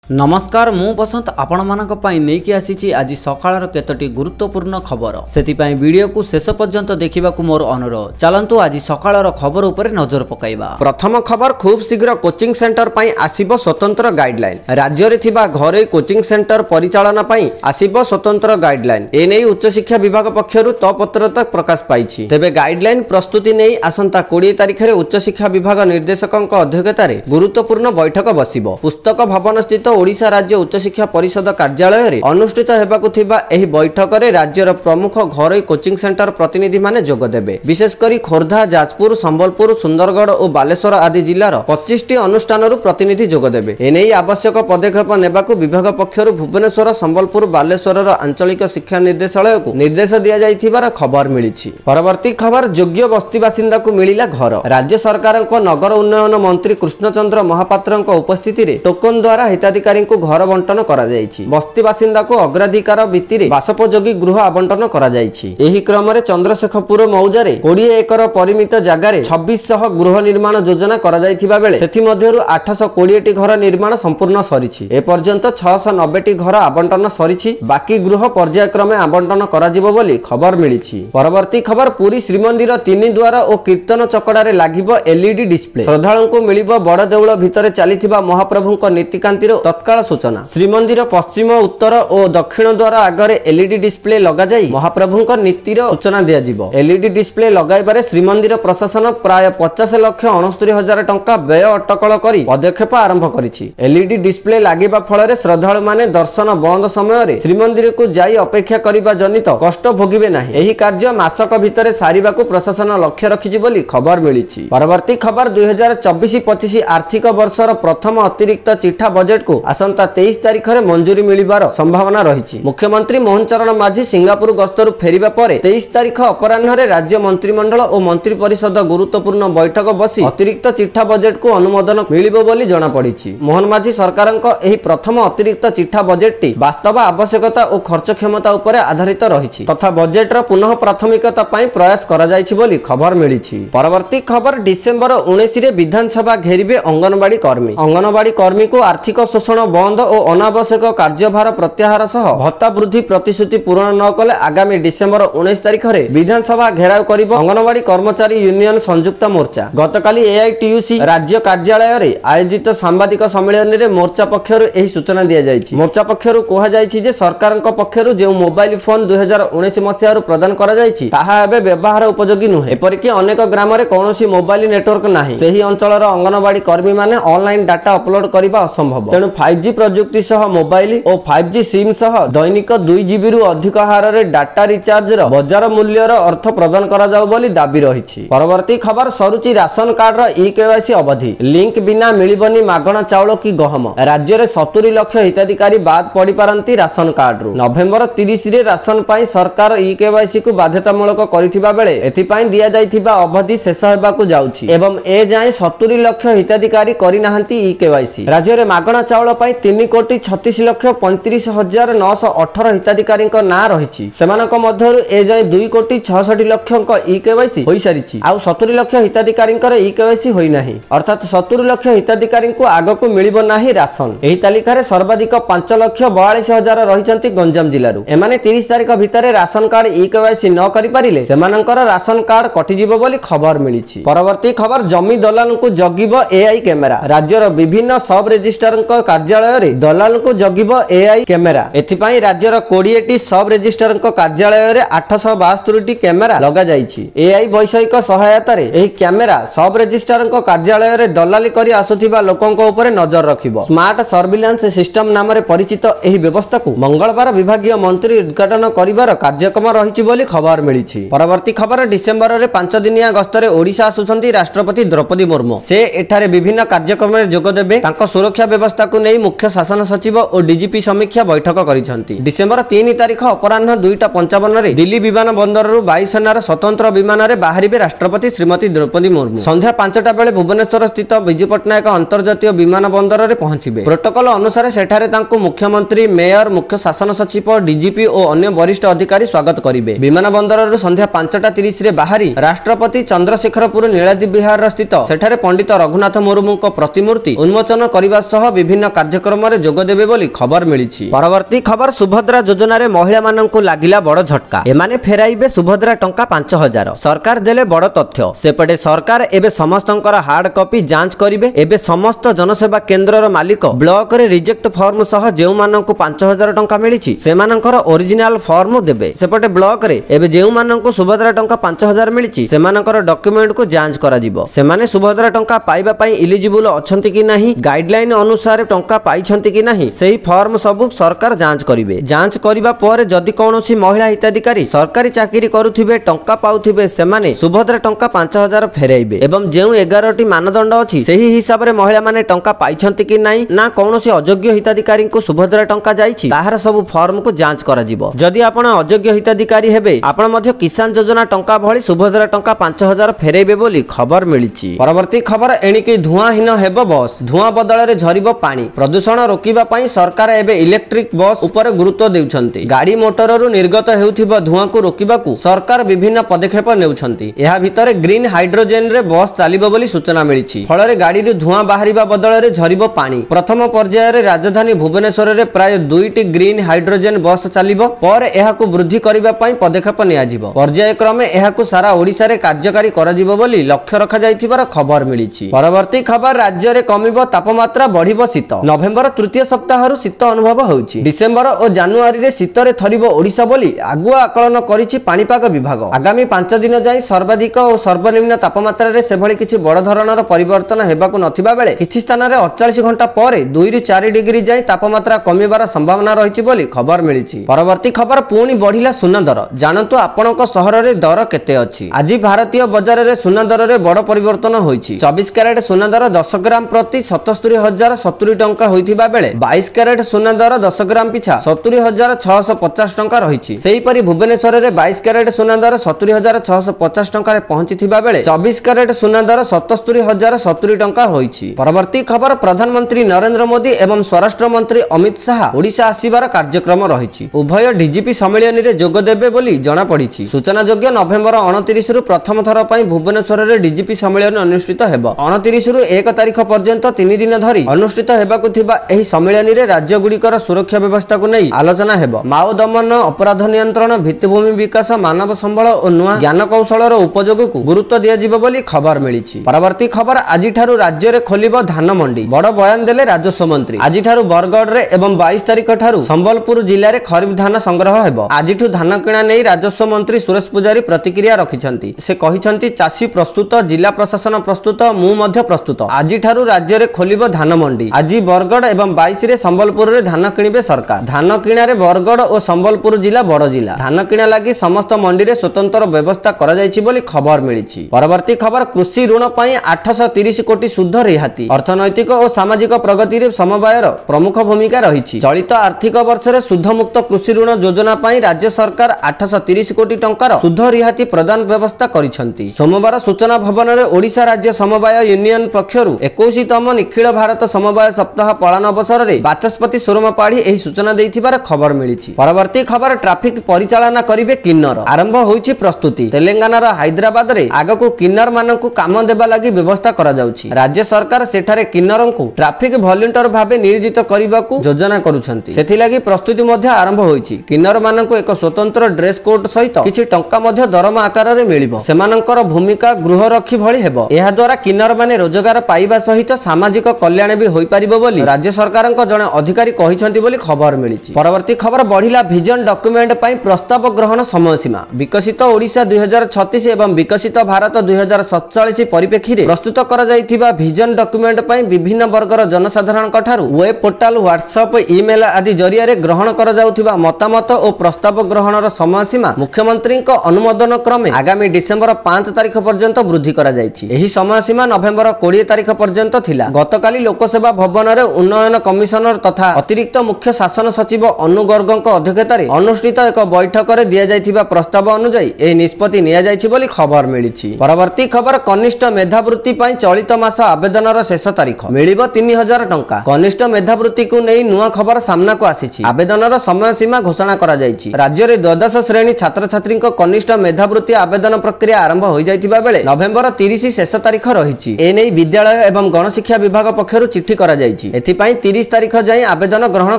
नमस्कार मु बसंत आपण मानक पई नेकी आसीची आज सकाळर केतटी गुरुत्वपूर्ण खबर सेतिपई वीडियो को शेष पर्यंत देखिबा को मोर अनुरोध। चलंतु आज सकाळर खबर उपरे नजर पकाइबा। प्रथम खबर खूब शीघ्र कोचिंग सेंटर पई आसीबो स्वतंत्र गाइडलाइन। राज्य रे थिबा घरे कोचिंग सेंटर परिचालन पई आसीबो स्वतंत्र गाइडलाइन। ए नै उच्च शिक्षा विभाग पक्षरु तपत्र तक प्रकाश पाइछि। तेबे गाइडलाइन प्रस्तुति नै आसंता 20 तारिख रे उच्च शिक्षा विभाग निर्देशकक अध्यक्षता रे गुरुत्वपूर्ण बैठक बसिबो। पुस्तक भवन स्थित ओडिशा राज्य उच्च शिक्षा परिषद कार्यालय रे अनुष्ठित हेबाकु थिबा एही बैठक रे राज्यर प्रमुख घरोई कोचिंग सेंटर प्रतिनिधि माने जोग देबे। विशेष करी खोर्धा, जाजपुर, संबलपुर, सुंदरगढ़ और बालेश्वर आदि जिल्लार 25टी अनुष्ठानरु प्रतिनिधि जोग देबे। एनेई आवश्यक पदक्षेप नेबाकु विभाग पक्षरु भुवनेश्वर, संबलपुर, बालेश्वरर आंचलिक शिक्षा निर्देशालय को निर्देश दिया जाइथिबार खबर मिलिछि। परवर्ती खबर योग्य बस्ती बासिंदा को मिलिला घर। राज्य सरकार को नगर उन्नयन मंत्री कृष्णचंद्र महापात्र उपस्थिति रे टोकन द्वारा हिताधिकारी को घर बंटन करा जायछि। बस्ती बासिंदा को अग्राधिकार भित्तिरे बासोपयोगी गृह आवंटन करा जायछि। एही क्रम रे चंद्रशेखरपुर मौजारे 20 एकर परिमित जगार 2600 गृह निर्माण योजना करा जायथिबा बेले सेथि मध्यरु 820 टी घर निर्माण संपूर्ण सरिछि। ए पर्यंत 690 टी घर आवंटन सरिछि। बाकी गृह पर्यायक्रमे आवंटन करा जिवो बोली खबर मिलिछि। परवर्ती खबर पुरी श्रीमंदिर 3 द्वार और कीर्तन चकड़ारे लागिबो एलईडी डिस्प्ले। श्रद्धालु को मिलिबो बड़ देउळ भितरे चलिथिबा महाप्रभुक नीतिकांतिर तत्काल सूचना। श्रीमंदिर पश्चिम, उत्तर और दक्षिण द्वार आगरे एलईडी डिस्प्ले लगा जाई महाप्रभुक नीतिर सूचना दिया जिवो। एलईडी डिस्प्ले लगाइबारे श्रीमंदिर प्रशासन प्राय 50,69,000 टंका व्यय अटकल करी पदक्षेप आरंभ करिछि। एलईडी डिस्प्ले लागिबा फଳରେ श्रद्धालु माने दर्शन बंद समय रे श्रीमंदिर को जाई अपेक्षा करिबा जनित कष्ट भोगिबे नाही। एही कार्य मासक भितरे सारिबाकू प्रशासन लक्ष्य रखिछि बोली खबर मिलिछि। परवर्ती खबर 2024-25 आर्थिक वर्षर प्रथम अतिरिक्त चिठा बजेट को आसंता 23 तारिख रे मंजूरी मिलिबार संभावना रहिछि। मुख्यमंत्री मोहन चरण माझी सिंगापुर गस्तरु फेरिबा परे 23 तारिख अपराह्न रे राज्य मंत्रिमंडल और मंत्री परिषद गुरुत्वपूर्ण बैठक बसी अतिरिक्त चिठा बजेट को अनुमोदन मिलिबो बोली जणा पड़िछि। मोहन माझी सरकारक एही प्रथम अतिरिक्त चिठा बजेट टी वास्तव आवश्यकता और खर्च क्षमता उपरे आधारित रहिछि तथा बजेट रो पुनः प्राथमिकता पई प्रयास करा जाइछि बोली खबर मिलिछि। परवर्ती खबर डिसेंबर 19 रे विधानसभा घेरिबे अंगनवाड़ी कर्मी। अंगनवाड़ी कर्मी को आर्थिक शोषण बंद और अनावश्यक कार्यभार प्रत्याहार सह भत्ता वृद्धि प्रतिश्रुति पूरण न कले आगामी डिसेंबर 19 तारिख रे विधानसभा घेराव करिब अंगनवाड़ी कर्मचारी यूनियन संयुक्त मोर्चा। गतकाली एआईटीयूसी राज्य कार्यालय रे आयोजित सांबादिक सम्मेलन रे मोर्चा पक्षरु एही सूचना दिया जायछि। मोर्चा पक्षरु कोहा जायछि जे सरकारक पक्षरु जे मोबाइल फोन 2019 मसिया रु प्रदान करा जायछि ताहा एबे व्यवहार उपयोगी नुहे। एपरिक अनेक ग्राम रे कोनोसी मोबाइल नेटवर्क नाही। सेही अंचलर अंगनवाड़ी कर्मी माने ऑनलाइन डाटा अपलोड करिबा असंभव। तेणु 5G प्रजुक्ति सह मोबाइल और 5G सिम सह दैनिक 2 GB रु अधिक हार रे डाटा रिचार्ज रो बजार मूल्य रो अर्थ प्रदान करा जाउ बोली दाबी रहिछि। परवर्ती खबर सरुचि राशन कार्ड रो ई-केवाईसी अवधि। लिंक बिना मिलिबनी मागणा चाउल की गहम। राज्य रे 70 लाख हिताधिकारी बाद पड़ी पारंती राशन कार्ड रु। नवेम्बर 30 रे राशन पाई सरकार ई-केवाईसी को बाध्यतामूलक करिथिबा बेले एथि पाई दिया जाइथिबा अवधि शेष हेबाकू जाउछि एवं ए जाय 70 लाख हिताधिकारी करि नाहंती ई-केवाईसी। राज्य रे मागणा चाउल पाई 3,36,35,918 हिताधिकारी ना रही। मध्यरु ए जाए 2,66,00,000 ई-केवाईसी होई सारिछि। आउ 70 लाख हिताधिकारी ई-केवाईसी होई नाही। अर्थात 70 लाख हिताधिकारी को आगकू मिलिबो नाही राशन। एही तालिका रे सर्वाधिक 5,42,000 रहिचंती गंजाम जिल्लारू। एमाने 30 तारिख भितरे राशन कार्ड ई-केवाईसी न करि पारिले सेमानकर राशन कार्ड कटि जिवो बोली खबर मिलिछि। परवर्ती खबर जमी दलाल को जगिबो एआई कैमेरा। राज्यर विभिन्न सब रजिस्ट्रार कार्यालय रे दलाल को जगिबो एआई कैमेरा। एथिपाई राज्यर 20 टी सब रजिस्ट्रार कार्यालय रे 872 टी कैमेरा लगा जाइछि। एआई वैषयिक सहायता रे एही कैमेरा सब रजिस्ट्रार कार्यालय रे दलाली करी आसुथिबा लोकंक ऊपर नजर रखिबो। स्मार्ट सर्विलांस सिस्टम नाम रे परिचित एही व्यवस्था को मंगलवार विभागीय मंत्री उद्घाटन करिवार कार्यक्रम रहिछि बोली खबर मिलिछि। परवर्ती खबर डिसेंबर रे 5 दिनिया गस्तरे ओडिशा आसुछंती राष्ट्रपति द्रौपदी मुर्मू। से एठारे विभिन्न कार्यक्रम रे जोग देबे। तांको सुरक्षा व्यवस्था को नहीं मुख्य शासन सचिव और डीजीपी समीक्षा बैठक करिसेंती। डिसेंबर 3 तारिख अपराह्न 2:55 रे दिल्ली विमान बंदर रु वायुसेनार स्वतंत्र विमान रे बाहरिबे राष्ट्रपति श्रीमती द्रौपदी मुर्मू। संध्या 5टा बेले भुवनेश्वर स्थित विजु पट्टनायक अंतर्जातीय विमान बंदर रे पहुंचीबे। प्रोटोकॉल अनुसार सेठारे तांको मुख्यमंत्री, मेयर, मुख्य शासन सचिव, डीजीपी और अन्य वरिष्ठ अधिकारी स्वागत करिबे। विमान बंदर रु संध्या 5:30 रे बाहरी राष्ट्रपति चंद्रशेखरपुर नीलाद्रि विहार स्थित सेठारे पंडित रघुनाथ मुर्मू को प्रतिमूर्ति उन्मोचन करने सह विभिन्न कार्यक्रम रे जोग देबे बोली खबर मिलिछि। परवर्ती खबर सुभद्रा योजना रे महिला माननकु लागिला बड़ झटका। एमाने फेराइबे सुभद्रा टंका 5000। सरकार देले बड़ तथ्य। सेपटे सरकार एबे समस्तंकर हार्ड कॉपी जांच करिवे। एबे समस्त जनसेवा केंद्रर मालिक ब्लॉक रे रिजेक्ट फॉर्म सह जेउ माननकु 5000 टंका मिलिछि सेमानंकर ओरिजिनल फॉर्म देबे। सेपटे ब्लॉक रे एबे जेउ माननकु सुभद्रा टंका 5000 मिलिछि सेमानंकर डॉक्यूमेंट को जांच करा जिवो। सेमाने सुभद्रा टंका पाइबा पई एलिजिबल अछंती कि नाही, गाइडलाइन अनुसार टंका पाइछंती कि नाही, सेही फॉर्म सब सरकार जांच करिवे। जांच करिबा पर जदि कोनोसी महिला हिताधिकारी सरकारी चाकरी करूथिबे टंका पाउथिबे सेमाने सुभद्रा टंका 5000 फेराइबे। एवं जेउ 11टी मानदंड अछि सेही हिसाब रे महिला माने टंका पाइछंती कि नाही ना कोनोसी अयोग्य हिताधिकारी को सुभद्रा टंका जाइछि ताहार सब फॉर्म को जांच करा जिवो। जदि आपण अयोग्य हिताधिकारी हेबे आपण मध्य किसान योजना टंका भली सुभद्रा टंका 5000 फेराइबे बोली खबर मिलिछि। परवर्ती खबर एणिके धुआंहीन हेबो बस, धुआं बदल रे झरिबो पानी। प्रदूषण रोकिबा पई सरकार एबे इलेक्ट्रिक बस ऊपर गुरुत्व देउछंती। गाड़ी मोटररु निर्गत हेउथिबा धुआं को रोकिबाकू सरकार विभिन्न पदक्षेप नेउछंती। एहा भितरे ग्रीन हाइड्रोजन रे बस चालिबो बोली सूचना मिलिछि। फल रे गाड़ी रे धुआं बाहरिबा बदल रे झरिबो पानी। प्रथम पर्याय रे राजधानी भुवनेश्वर रे प्राय 2टी ग्रीन हाइड्रोजन बस चालिबो पर एहाकू वृद्धि करिबा पई पदक्षेप नियाजिबो। पर्याय क्रमे एहाकू सारा ओडिसा रे कार्यकारी कराजिबो बोली लक्ष्य रखा जाइथिबार खबर मिलिछि। परवर्ती खबर राज्य रे कमिबो तापमात्रा बढ़िबो शीत। नवेम्बर तृतीय सप्ताहरु शीत अनुभव होउछि। डिसेंबर और जानुआरी रे शीत रे थरिबो ओडिसा बोली आगुआ आकलन करिछि पाणीपाग विभाग। आगामी 5 दिन जाई सर्वाधिक और सर्वनिम्न तापमात्रा रे सेभली किछि बड़ धरणर परिवर्तन हेबाकू नथिबा बेले किछि स्थान रे 48 घंटा परे 2 ରୁ 4 डिग्री जाई तापमात्रा कमिबार संभावना रहिछि बोली खबर मिलिछि। परवर्ती खबर पुणी बढ़िला सुना दर। जानतु आपनक सहर रे दर केते अछि। आज भारतीय बाजार रे सुना दर रे बड़ परिवर्तन होइछि। 24 कैरेट सुना दर 10 ग्राम प्रति 77070 टंका होइथिबा बेले 22 कैरेट सुना दर 10 ग्राम पिछा 70650 टंका रहिछि। सेही परि भुवनेश्वर रे 22 कैरेट सुना दर 70650 टंका रे पहुंचिथिबा बेले 24 कैरेट सुना दर 77070 टंका होइछि। परवर्ती खबर प्रधानमंत्री नरेंद्र मोदी एवं स्वराष्ट्र मंत्री अमित शाह ओडिशा आसीबार कार्यक्रम रहिछि। उभय डीजीपी सम्मेलन रे जोग देबे बोली जणा पड़िछि। सूचना योग्य नवेम्बर 29 रु प्रथम थर पई भुवनेश्वर रे डीजीपी सम्मेलन अनुष्ठित हेबो। 29 रु 1 तारिख पर्यंत 3 दिन धरि अनुष्ठित हेबाकू थिबा एही सम्मेलन रे राज्य गुडीकर सुरक्षा व्यवस्था को नै आलोचना हेबो। माओ दमन, अपराध नियंत्रण, भित्तिभूमि विकास, मानव संबल और नुआ ज्ञान कौशलर उपयोग को गुरुत्व दिया जिवो बोली खबर मिलिछि। परवर्ती खबर आज ठारू राज्य रे खोलिबो धान मंडी। बड़ बयान देले राजस्व मंत्री। आज ठारू बरगढ़ रे एवं 22 तारिख ठारू संबलपुर जिल्ला रे खरीफ धान संग्रह हेबो। आजिठू धान किणा नै राजस्व मंत्री सुरेश पुजारी प्रतिक्रिया रखिछंती। से कहिछंती चासी प्रस्तुत, जिला प्रशासन प्रस्तुत, मु मध्य प्रस्तुत। आज ठारू राज्य रे खोलिबो धान मंडी। आज बरगढ़ एवं 22 रे संबलपुर रे धान किणिबे सरकार। धान किणा रे बरगढ़ और संबलपुर जिला बड़ जिला। धान किणा लागि समस्त मंडी रे स्वतंत्र व्यवस्था करा जायछि बोली खबर मिलिछि। परवर्ती खबर कृषि ऋण पई 830 कोटी शुद्ध रिहाती। अर्थनैतिक और सामाजिक प्रगति रे समवायर प्रमुख भूमिका रहिछि। चलित आर्थिक वर्ष रे शुद्ध मुक्त कृषि ऋण योजना पई राज्य सरकार 830 कोटी टंकार शुद्ध रिहाती प्रदान व्यवस्था करिसंती। सोमवार सूचना भवन रे ओडिशा राज्य समवाय यूनियन पक्षरु 21तम निखिल भारत समवाय सप्ताह पालन अवसर रे बाचस्पति सुरमा पाढ़ी एही सूचना देइथिबार खबर मिलिछि। परवर्ती खबर ट्रैफिक परिचालना करिवे किन्नर। आरंभ होइछि प्रस्तुति। तेलंगानार हैदराबाद रे आगको किन्नर मानकु काम देबा लागि व्यवस्था करा जाउछि। राज्य सरकार सेठारे किन्नरंकु ट्रैफिक वॉलंटियर भाबे नियोजित करिबाकू योजना करूछंती। सेथि लागि प्रस्तुति मध्ये आरंभ होइछि। किन्नर मानकु एक स्वतंत्र ड्रेस कोड सहित किछि टंका मध्ये दरमा आकार रे मिलिबो। सेमानंकर भूमिका गृह रखी भଳି हेबो। एहा द्वारा किन्नर माने रोजगार पाइबा सहित सामाजिक कल्याण भी होई परिबो बोली राज्य सरकारक जने अधिकारी कहिसंती बोली खबर मिलिछि। परवर्ती खबर बढ़िला विजन डॉक्यूमेंट पई प्रस्ताव ग्रहण समय सीमा। विकसित ओडिशा 2036 एवं विकसित भारत 2047 परिप्रेक्षी रे प्रस्तुत करा जाइथिबा विजन डॉक्यूमेंट पई विभिन्न वर्गर जनसाधारण कठारु वेब पोर्टल, व्हाट्सएप, ईमेल आदि जरिया रे ग्रहण करा जाउथिबा मतामत और प्रस्ताव ग्रहणर समय सीमा मुख्यमंत्री अनुमोदन क्रमे आगामी डिसेंबर 5 तारिख पर्यंत वृद्धि करा जाइछि। एही समय सीमा नवेम्बर 20 तारिख पर्यंत थिला। गतकाली लोकसेवा भवन रे उन्नयन कमिशनर तथा अतिरिक्त मुख्य शासन सचिव अनु गर्गଙ୍କ अध्यक्षतारे अनुष्ठित एक बैठक रे दिया जाइथिबा प्रस्ताव अनुसार एही निष्पत्ति निया जाइछि बोली खबर मिलिछि। परवर्ती खबर कनिष्ठ मेधावृत्ति पई चलित मास आवेदनर शेष तारिख मिलिबो 3000 टंका। कनिष्ठ मेधावृत्ति को नै नुआ खबर सामना को आसीछि। आवेदनर समय सीमा घोषणा करा जाइछि। राज्य रे द्वादश श्रेणी छात्र छात्री कनिष्ठ मेधावृत्ति आवेदन प्रक्रिया आरंभ हो जाइथिबा बेले नवेम्बर 30 शेष तारिख रहिछि। ए नै विद्यालय एवं गणशिक्षा विभाग पक्षरु चिट्ठी करा जाइछि। मिलिछि। एथिपाई 30 तारिख जाई आवेदन ग्रहण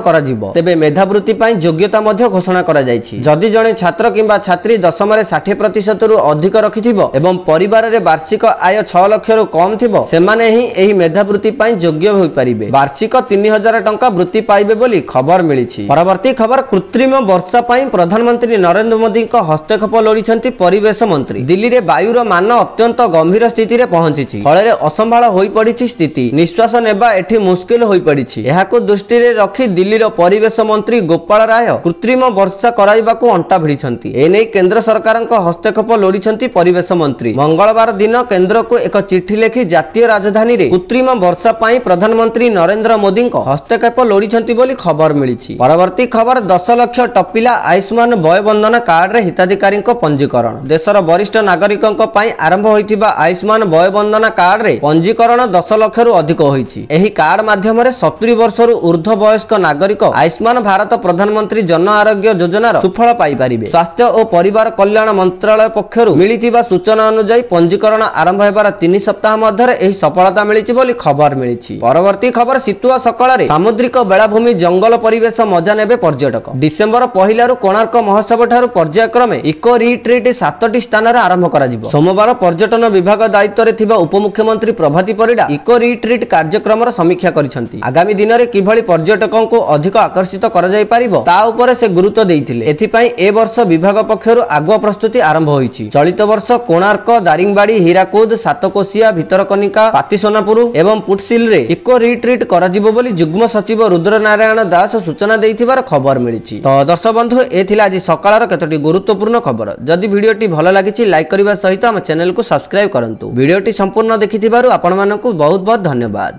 करा जिवो। तेबे मेधावृत्ति पाई योग्यता मध्य घोषणा करा जायछि। जदि जणे छात्र किंबा छात्री 10 रे 60% रु अधिक रखिथिबो एवं परिवार रे वार्षिक आय 6 लाख रु कम थिबो सेमाने ही एही मेधावृत्ति पाई योग्य होई परिबे। वार्षिक 3000 टंका वृत्ति पाइबे बोली खबर मिलिछि। परवर्ती खबर कृत्रिम वर्षा पाई प्रधानमंत्री नरेंद्र मोदी को हस्तक्षेप लोड़िछंती परिवेश मंत्री। दिल्ली रे वायुर मान अत्यंत गंभीर स्थिति रे पहुंचिछि। फଳରେ असंभाळ होई पड़िछि स्थिति। निश्वास नेबा एठी मुश्किल होई पड़िछि। एहाको दृष्टि रे रखी दिल्ली रो परिवेश मंत्री गोपाल राय कृत्रिम वर्षा कराइबाकू अंटा भिड़िछंती। एनै केंद्र सरकार को हस्तक्षेप लोड़िछंती परिवेश मंत्री। मंगलवार दिन केंद्र को एक चिठी लेखि जातीय राजधानी रे कृत्रिम वर्षा पाई प्रधानमंत्री नरेंद्र मोदी को हस्तक्षेप लोड़िछंती बोली खबर मिलिछि। परवर्ती खबर 10 लाख टपिला आयुष्मान वय बंधन कार्ड रे हिताधिकारी को पंजीकरण। देशर वरिष्ठ नागरिकों पाई आरंभ होइतिबा आयुष्मान वय बंधन कार्ड रे पंजीकरण 10 लाख रु अधिक होइछि। एही कार्ड माध्यम रे 70 वर्ष रु ऊर्ध्व वयस्क नागरिक आयुष्मान भारत प्रधानमंत्री जन आरोग्य योजना सुफल पाई परिबे। स्वास्थ्य और परिवार कल्याण मंत्रालय पक्षरु मिलितिबा सूचना अनुसार पंजीकरण आरंभ हेबार 3 सप्ताह मध्य एही सफलता मिलिछि बोली खबर मिलिछि। परवर्ती खबर सितुआ सकाळ रे सामुद्रिक बेलाभूमि जंगल परिवेश मजा नेबे पर्यटक। डिसेंबर पहिला रु कोणार्क महोत्सव ठारू पर्यायक्रमे इको रिट्रीट 7टी स्थान रे आरंभ करा जिवो। सोमवार पर्यटन विभाग दायित्व रे थिबा उपमुख्यमंत्री प्रभाती परिडा इको रिट्रीट कार्यक्रम र समीक्षा करिसंती। आगामी दिन रे किभଳି पर्यटकों को अधिक आकर्षित करा जाय पारिबो ता ऊपर से गुरुत्व देइथिले। एथिपाई ए वर्ष विभाग पक्षरु आगुआ प्रस्तुति आरंभ होइछि। चलित वर्ष कोणार्क, दारिंगबाड़ी, हीराकुद, सातकोशिया, भितरकनिका, पातिसोनापुर एवं पुटसिल रे इको रिट्रीट करा जिवो बोली जुग्म सचिव रुद्र नारायण दास सूचना देइथिबार खबर मिलिछि। तो दर्शक बंधु ए थिला आज सकाळर केतोटी गुरुत्वपूर्ण खबर। जदि वीडियोटी भल लागिछि लाइक करिबा सहित हम चैनल को सब्सक्राइब करंतु। वीडियोटी संपूर्ण देखिथिबारु आपण मानकु बहुत बहुत धन्यवाद।